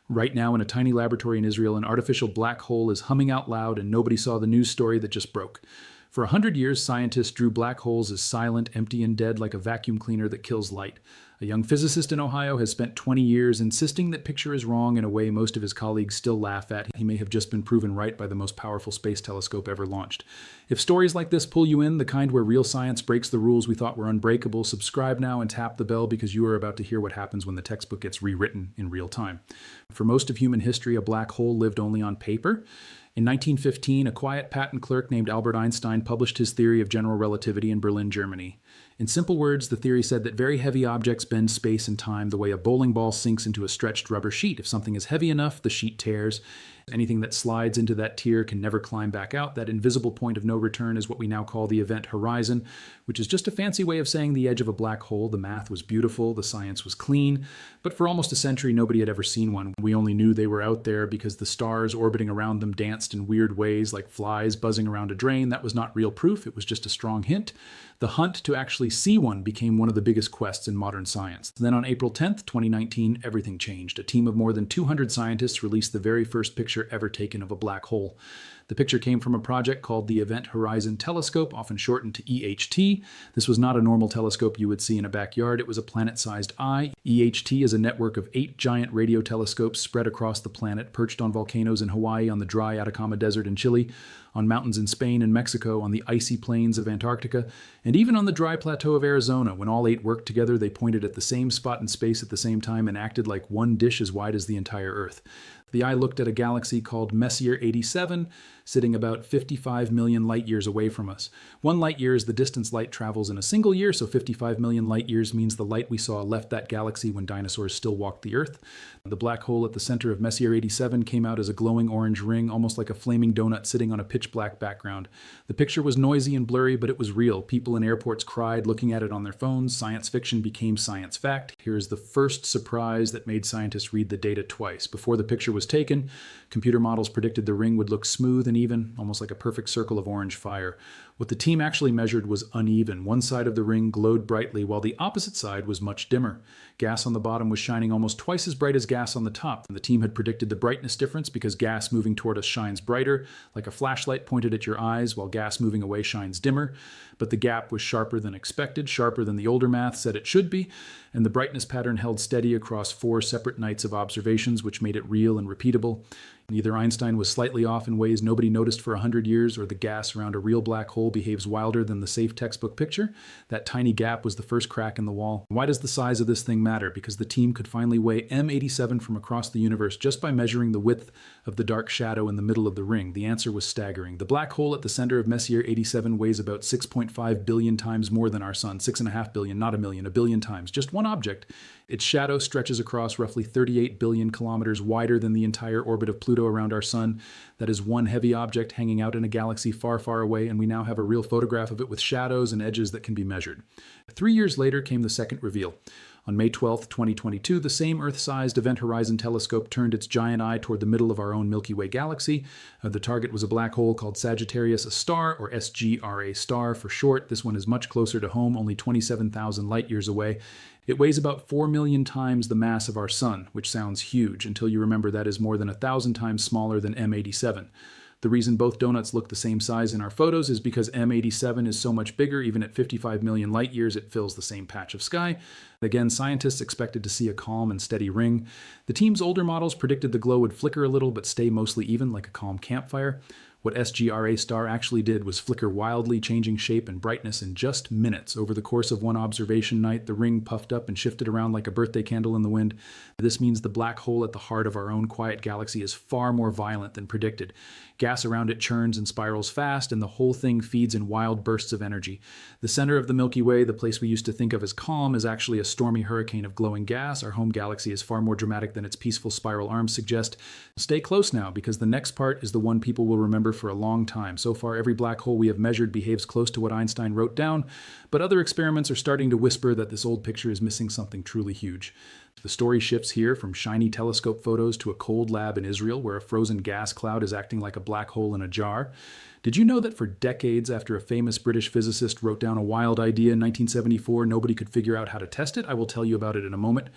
Right now, in a tiny laboratory in Israel, an artificial black hole is humming out loud, and nobody saw the news story that just broke. For 100 years, scientists drew black holes as silent, empty, and dead like a vacuum cleaner that kills light. A young physicist in Ohio has spent 20 years insisting that picture is wrong in a way most of his colleagues still laugh at. He may have just been proven right by the most powerful space telescope ever launched. If stories like this pull you in, the kind where real science breaks the rules we thought were unbreakable, subscribe now and tap the bell because you are about to hear what happens when the textbook gets rewritten in real time. For most of human history, a black hole lived only on paper. In 1915, a quiet patent clerk named Albert Einstein published his theory of general relativity in Berlin, Germany. In simple words, the theory said that very heavy objects bend space and time the way a bowling ball sinks into a stretched rubber sheet. If something is heavy enough, the sheet tears. Anything that slides into that tier can never climb back out. That invisible point of no return is what we now call the event horizon, which is just a fancy way of saying the edge of a black hole. The math was beautiful, the science was clean, but for almost a century, nobody had ever seen one. We only knew they were out there because the stars orbiting around them danced in weird ways like flies buzzing around a drain. That was not real proof, it was just a strong hint. The hunt to actually see one became one of the biggest quests in modern science. Then on April 10th, 2019, everything changed. A team of more than 200 scientists released the very first picture ever taken of a black hole. The picture came from a project called the Event Horizon Telescope, often shortened to EHT. This was not a normal telescope you would see in a backyard. It was a planet-sized eye. EHT is a network of 8 giant radio telescopes spread across the planet, perched on volcanoes in Hawaii, on the dry Atacama Desert in Chile, on mountains in Spain and Mexico, on the icy plains of Antarctica, and even on the dry plateau of Arizona. When all 8 worked together, they pointed at the same spot in space at the same time and acted like one dish as wide as the entire Earth. The eye looked at a galaxy called Messier 87, sitting about 55 million light years away from us. 1 light year is the distance light travels in a single year, so 55 million light years means the light we saw left that galaxy when dinosaurs still walked the Earth. The black hole at the center of Messier 87 came out as a glowing orange ring, almost like a flaming donut sitting on a pitch-black background. The picture was noisy and blurry, but it was real. People in airports cried looking at it on their phones. Science fiction became science fact. Here is the first surprise that made scientists read the data twice. Before the picture was taken, computer models predicted the ring would look smooth and even, almost like a perfect circle of orange fire. What the team actually measured was uneven. One side of the ring glowed brightly, while the opposite side was much dimmer. Gas on the bottom was shining almost twice as bright as gas on the top. The team had predicted the brightness difference because gas moving toward us shines brighter, like a flashlight pointed at your eyes, while gas moving away shines dimmer. But the gap was sharper than expected, sharper than the older math said it should be, and the brightness pattern held steady across 4 separate nights of observations, which made it real and repeatable. Either Einstein was slightly off in ways nobody noticed for 100 years, or the gas around a real black hole behaves wilder than the safe textbook picture. That tiny gap was the first crack in the wall. Why does the size of this thing matter? Because the team could finally weigh M87 from across the universe just by measuring the width of the dark shadow in the middle of the ring. The answer was staggering. The black hole at the center of Messier 87 weighs about 6.5 billion times more than our sun. 6.5 billion, not a million, a billion times. Just one object. Its shadow stretches across roughly 38 billion kilometers, wider than the entire orbit of Pluto around our sun. That is one heavy object hanging out in a galaxy far, far away, and we now have a real photograph of it with shadows and edges that can be measured. 3 years later came the second reveal. On May 12, 2022, the same Earth-sized Event Horizon Telescope turned its giant eye toward the middle of our own Milky Way galaxy. The target was a black hole called Sagittarius A star, or SGRA star for short. This one is much closer to home, only 27,000 light years away. It weighs about 4 million times the mass of our sun, which sounds huge, until you remember that is more than 1,000 times smaller than M87. The reason both donuts look the same size in our photos is because M87 is so much bigger. Even at 55 million light years, it fills the same patch of sky. Again, scientists expected to see a calm and steady ring. The team's older models predicted the glow would flicker a little but stay mostly even, like a calm campfire. What SGRA star actually did was flicker wildly, changing shape and brightness in just minutes. Over the course of one observation night, the ring puffed up and shifted around like a birthday candle in the wind. This means the black hole at the heart of our own quiet galaxy is far more violent than predicted. Gas around it churns and spirals fast, and the whole thing feeds in wild bursts of energy. The center of the Milky Way, the place we used to think of as calm, is actually a stormy hurricane of glowing gas. Our home galaxy is far more dramatic than its peaceful spiral arms suggest. Stay close now, because the next part is the one people will remember for a long time. So far, every black hole we have measured behaves close to what Einstein wrote down, but other experiments are starting to whisper that this old picture is missing something truly huge. The story shifts here from shiny telescope photos to a cold lab in Israel where a frozen gas cloud is acting like a black hole in a jar. Did you know that for decades after a famous British physicist wrote down a wild idea in 1974, nobody could figure out how to test it? I will tell you about it in a moment.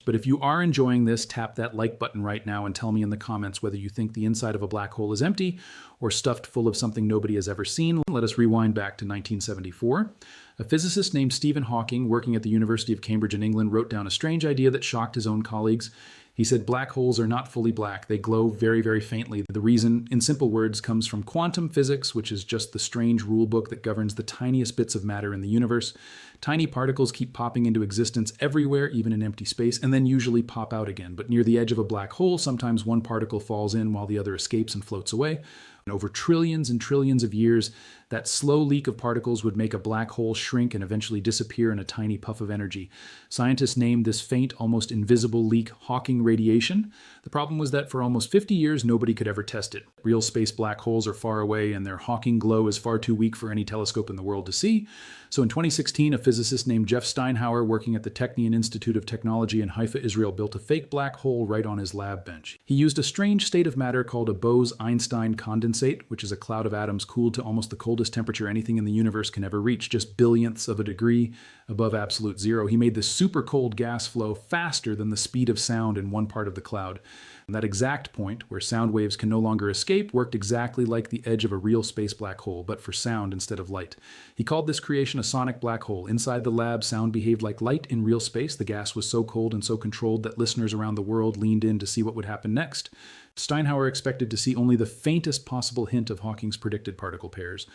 But if you are enjoying this, tap that like button right now and tell me in the comments whether you think the inside of a black hole is empty or stuffed full of something nobody has ever seen. Let us rewind back to 1974. A physicist named Stephen Hawking, working at the University of Cambridge in England, wrote down a strange idea that shocked his own colleagues. He said black holes are not fully black. They glow very, very faintly. The reason, in simple words, comes from quantum physics, which is just the strange rule book that governs the tiniest bits of matter in the universe. Tiny particles keep popping into existence everywhere, even in empty space, and then usually pop out again. But near the edge of a black hole, sometimes one particle falls in while the other escapes and floats away. And over trillions and trillions of years, that slow leak of particles would make a black hole shrink and eventually disappear in a tiny puff of energy. Scientists named this faint, almost invisible leak Hawking radiation. The problem was that for almost 50 years, nobody could ever test it. Real space black holes are far away, and their Hawking glow is far too weak for any telescope in the world to see. So in 2016, a physicist named Jeff Steinhauer, working at the Technion Institute of Technology in Haifa, Israel, built a fake black hole right on his lab bench. He used a strange state of matter called a Bose-Einstein condensate, which is a cloud of atoms cooled to almost the coldest temperature anything in the universe can ever reach, just billionths of a degree above absolute zero. He made this super cold gas flow faster than the speed of sound in one part of the cloud. And that exact point, where sound waves can no longer escape, worked exactly like the edge of a real space black hole, but for sound instead of light. He called this creation a sonic black hole. Inside the lab, sound behaved like light in real space. The gas was so cold and so controlled that listeners around the world leaned in to see what would happen next. Steinhauer expected to see only the faintest possible hint of Hawking's predicted particle pairs.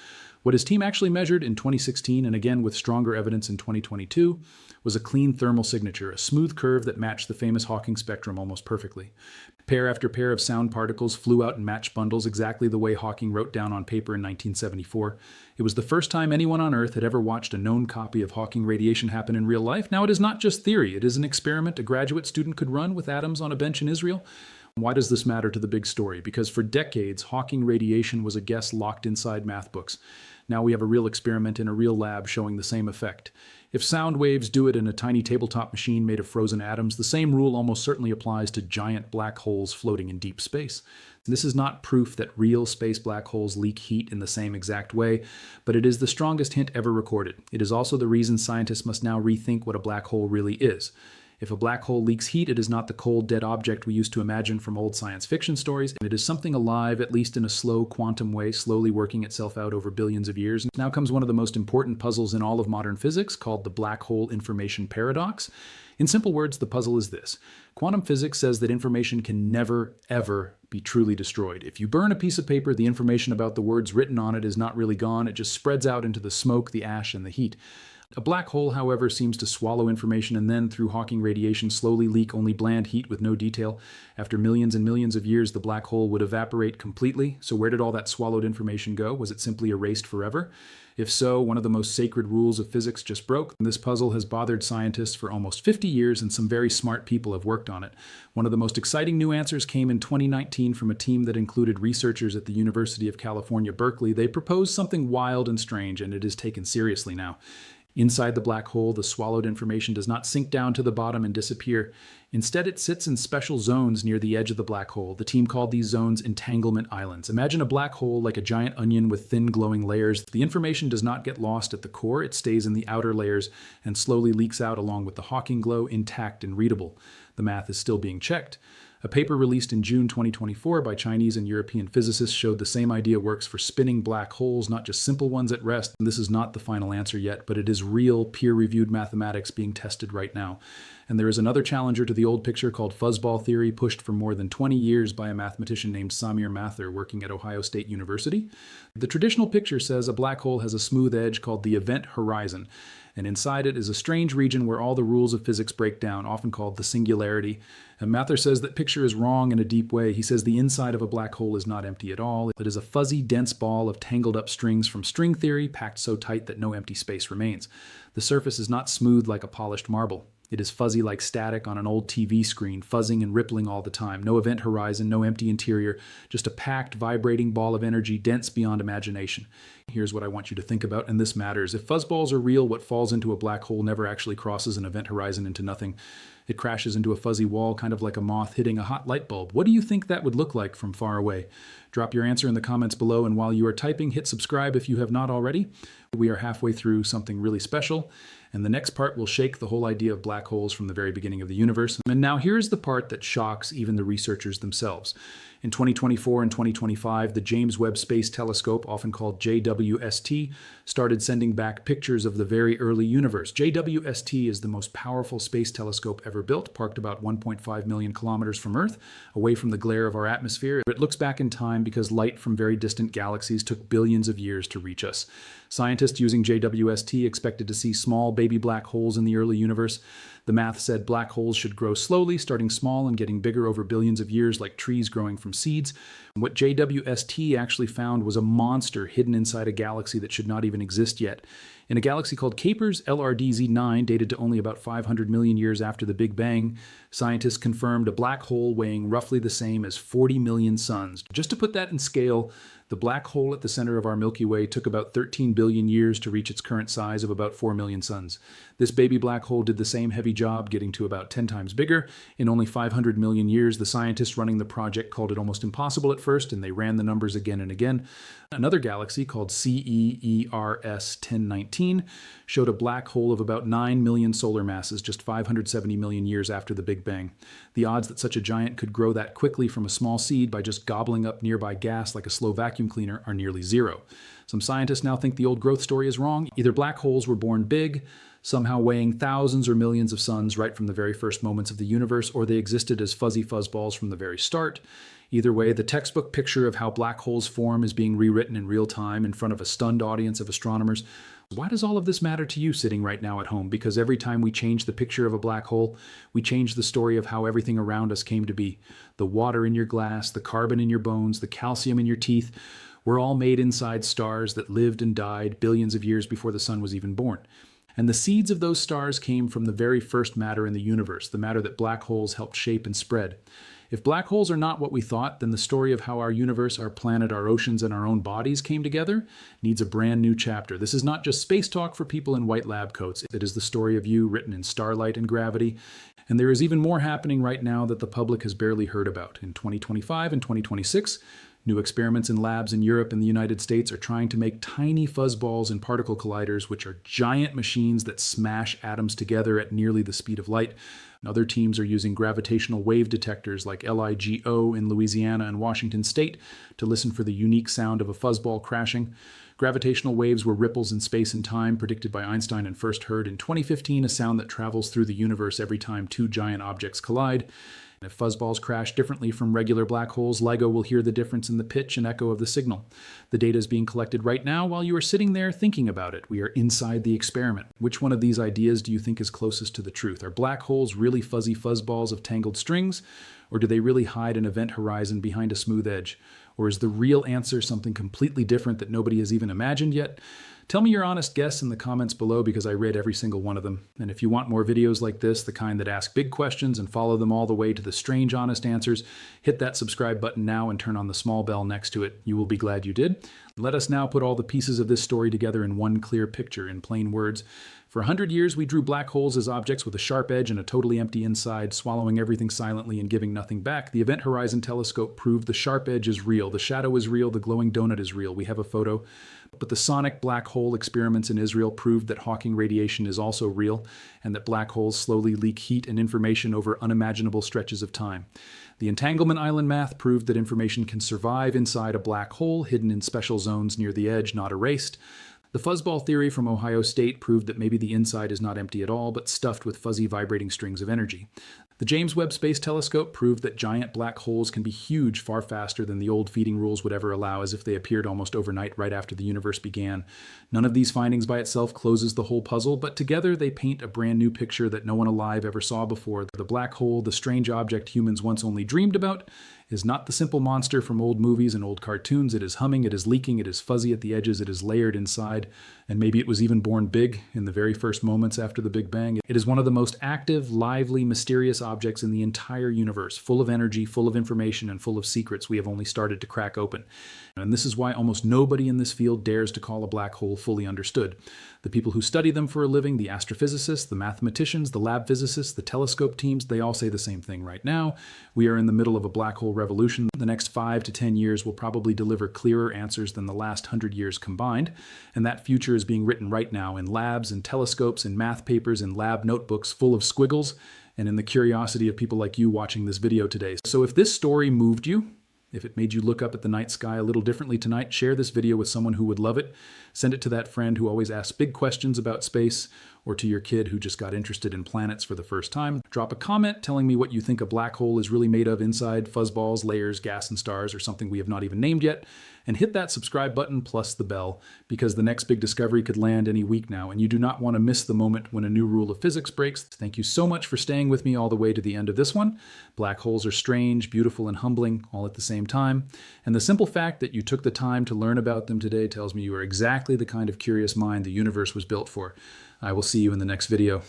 What his team actually measured in 2016, and again with stronger evidence in 2022, was a clean thermal signature, a smooth curve that matched the famous Hawking spectrum almost perfectly. Pair after pair of sound particles flew out in matched bundles exactly the way Hawking wrote down on paper in 1974. It was the first time anyone on Earth had ever watched a known copy of Hawking radiation happen in real life. Now, it is not just theory. It is an experiment a graduate student could run with atoms on a bench in Israel. Why does this matter to the big story? Because for decades, Hawking radiation was a guess locked inside math books. Now we have a real experiment in a real lab showing the same effect. If sound waves do it in a tiny tabletop machine made of frozen atoms, the same rule almost certainly applies to giant black holes floating in deep space. This is not proof that real space black holes leak heat in the same exact way, but it is the strongest hint ever recorded. It is also the reason scientists must now rethink what a black hole really is. If a black hole leaks heat, it is not the cold, dead object we used to imagine from old science fiction stories. It is something alive, at least in a slow quantum way, slowly working itself out over billions of years. Now comes one of the most important puzzles in all of modern physics, called the black hole information paradox. In simple words, the puzzle is this. Quantum physics says that information can never, ever be truly destroyed. If you burn a piece of paper, the information about the words written on it is not really gone. It just spreads out into the smoke, the ash, and the heat. A black hole, however, seems to swallow information and then, through Hawking radiation, slowly leak only bland heat with no detail. After millions and millions of years, the black hole would evaporate completely. So where did all that swallowed information go? Was it simply erased forever? If so, one of the most sacred rules of physics just broke. This puzzle has bothered scientists for almost 50 years, and some very smart people have worked on it. One of the most exciting new answers came in 2019 from a team that included researchers at the University of California, Berkeley. They proposed something wild and strange, and it is taken seriously now. Inside the black hole, the swallowed information does not sink down to the bottom and disappear. Instead, it sits in special zones near the edge of the black hole. The team called these zones entanglement islands. Imagine a black hole like a giant onion with thin glowing layers. The information does not get lost at the core. It stays in the outer layers and slowly leaks out along with the Hawking glow, intact and readable. The math is still being checked. A paper released in June 2024 by Chinese and European physicists showed the same idea works for spinning black holes, not just simple ones at rest. And this is not the final answer yet, but it is real, peer-reviewed mathematics being tested right now. And there is another challenger to the old picture called fuzzball theory, pushed for more than 20 years by a mathematician named Samir Mathur working at Ohio State University. The traditional picture says a black hole has a smooth edge called the event horizon, and inside it is a strange region where all the rules of physics break down, often called the singularity. And Mathur says that picture is wrong in a deep way. He says the inside of a black hole is not empty at all. It is a fuzzy, dense ball of tangled up strings from string theory, packed so tight that no empty space remains. The surface is not smooth like a polished marble. It is fuzzy like static on an old TV screen, fuzzing and rippling all the time. No event horizon, no empty interior, just a packed, vibrating ball of energy, dense beyond imagination. Here's what I want you to think about, and this matters. If fuzzballs are real, what falls into a black hole never actually crosses an event horizon into nothing. It crashes into a fuzzy wall, kind of like a moth hitting a hot light bulb. What do you think that would look like from far away? Drop your answer in the comments below, and while you are typing, hit subscribe if you have not already. We are halfway through something really special, and the next part will shake the whole idea of black holes from the very beginning of the universe. And now here's the part that shocks even the researchers themselves. In 2024 and 2025, the James Webb Space Telescope, often called JWST, started sending back pictures of the very early universe. JWST is the most powerful space telescope ever built, parked about 1.5 million kilometers from Earth, away from the glare of our atmosphere. It looks back in time because light from very distant galaxies took billions of years to reach us. Scientists using JWST expected to see small baby black holes in the early universe. The math said black holes should grow slowly, starting small and getting bigger over billions of years like trees growing from seeds. And what JWST actually found was a monster hidden inside a galaxy that should not even exist yet. In a galaxy called Kuiper's LRDZ9, dated to only about 500 million years after the Big Bang, scientists confirmed a black hole weighing roughly the same as 40 million suns. Just to put that in scale, the black hole at the center of our Milky Way took about 13 billion years to reach its current size of about 4 million suns. This baby black hole did the same heavy job, getting to about 10 times bigger. In only 500 million years, the scientists running the project called it almost impossible at first, and they ran the numbers again and again. Another galaxy called CEERS 1019 showed a black hole of about 9 million solar masses just 570 million years after the Big Bang. The odds that such a giant could grow that quickly from a small seed by just gobbling up nearby gas like a slow vacuum cleaner are nearly zero. Some scientists now think the old growth story is wrong. Either black holes were born big, somehow weighing thousands or millions of suns right from the very first moments of the universe, or they existed as fuzzy fuzzballs from the very start. Either way, the textbook picture of how black holes form is being rewritten in real time in front of a stunned audience of astronomers. Why does all of this matter to you sitting right now at home? Because every time we change the picture of a black hole, we change the story of how everything around us came to be. The water in your glass, the carbon in your bones, the calcium in your teeth, we're all made inside stars that lived and died billions of years before the sun was even born. And the seeds of those stars came from the very first matter in the universe, the matter that black holes helped shape and spread. If black holes are not what we thought, then the story of how our universe, our planet, our oceans, and our own bodies came together needs a brand new chapter. This is not just space talk for people in white lab coats. It is the story of you written in starlight and gravity. And there is even more happening right now that the public has barely heard about. In 2025 and 2026, new experiments in labs in Europe and the United States are trying to make tiny fuzzballs in particle colliders, which are giant machines that smash atoms together at nearly the speed of light. And other teams are using gravitational wave detectors like LIGO in Louisiana and Washington State to listen for the unique sound of a fuzzball crashing. Gravitational waves were ripples in space and time predicted by Einstein and first heard in 2015, a sound that travels through the universe every time two giant objects collide. And if fuzzballs crash differently from regular black holes, LIGO will hear the difference in the pitch and echo of the signal. The data is being collected right now while you are sitting there thinking about it. We are inside the experiment. Which one of these ideas do you think is closest to the truth? Are black holes really fuzzy fuzzballs of tangled strings? Or do they really hide an event horizon behind a smooth edge? Or is the real answer something completely different that nobody has even imagined yet? Tell me your honest guess in the comments below, because I read every single one of them. And if you want more videos like this, the kind that ask big questions and follow them all the way to the strange honest answers, hit that subscribe button now and turn on the small bell next to it. You will be glad you did. Let us now put all the pieces of this story together in one clear picture, in plain words. For 100 years, we drew black holes as objects with a sharp edge and a totally empty inside, swallowing everything silently and giving nothing back. The Event Horizon Telescope proved the sharp edge is real, the shadow is real, the glowing donut is real. We have a photo. But the sonic black hole experiments in Israel proved that Hawking radiation is also real, and that black holes slowly leak heat and information over unimaginable stretches of time. The entanglement island math proved that information can survive inside a black hole, hidden in special zones near the edge, not erased. The fuzzball theory from Ohio State proved that maybe the inside is not empty at all, but stuffed with fuzzy vibrating strings of energy. The James Webb Space Telescope proved that giant black holes can be huge far faster than the old feeding rules would ever allow, as if they appeared almost overnight right after the universe began. None of these findings by itself closes the whole puzzle, but together they paint a brand new picture that no one alive ever saw before. The black hole, the strange object humans once only dreamed about, is not the simple monster from old movies and old cartoons. It is humming, it is leaking, it is fuzzy at the edges, it is layered inside, and maybe it was even born big in the very first moments after the Big Bang. It is one of the most active, lively, mysterious objects in the entire universe, full of energy, full of information, and full of secrets we have only started to crack open. And this is why almost nobody in this field dares to call a black hole fully understood. The people who study them for a living, the astrophysicists, the mathematicians, the lab physicists, the telescope teams, they all say the same thing right now. We are in the middle of a black hole revolution. The next 5 to 10 years will probably deliver clearer answers than the last 100 years combined. And that future is being written right now in labs, in telescopes, in math papers, in lab notebooks full of squiggles, and in the curiosity of people like you watching this video today. So if this story moved you, if it made you look up at the night sky a little differently tonight, share this video with someone who would love it. Send it to that friend who always asks big questions about space, or to your kid who just got interested in planets for the first time. Drop a comment telling me what you think a black hole is really made of inside: fuzzballs, layers, gas and stars, or something we have not even named yet. And hit that subscribe button plus the bell, because the next big discovery could land any week now, and you do not want to miss the moment when a new rule of physics breaks. Thank you so much for staying with me all the way to the end of this one. Black holes are strange, beautiful, and humbling all at the same time. And the simple fact that you took the time to learn about them today tells me you are exactly the kind of curious mind the universe was built for. I will see you in the next video.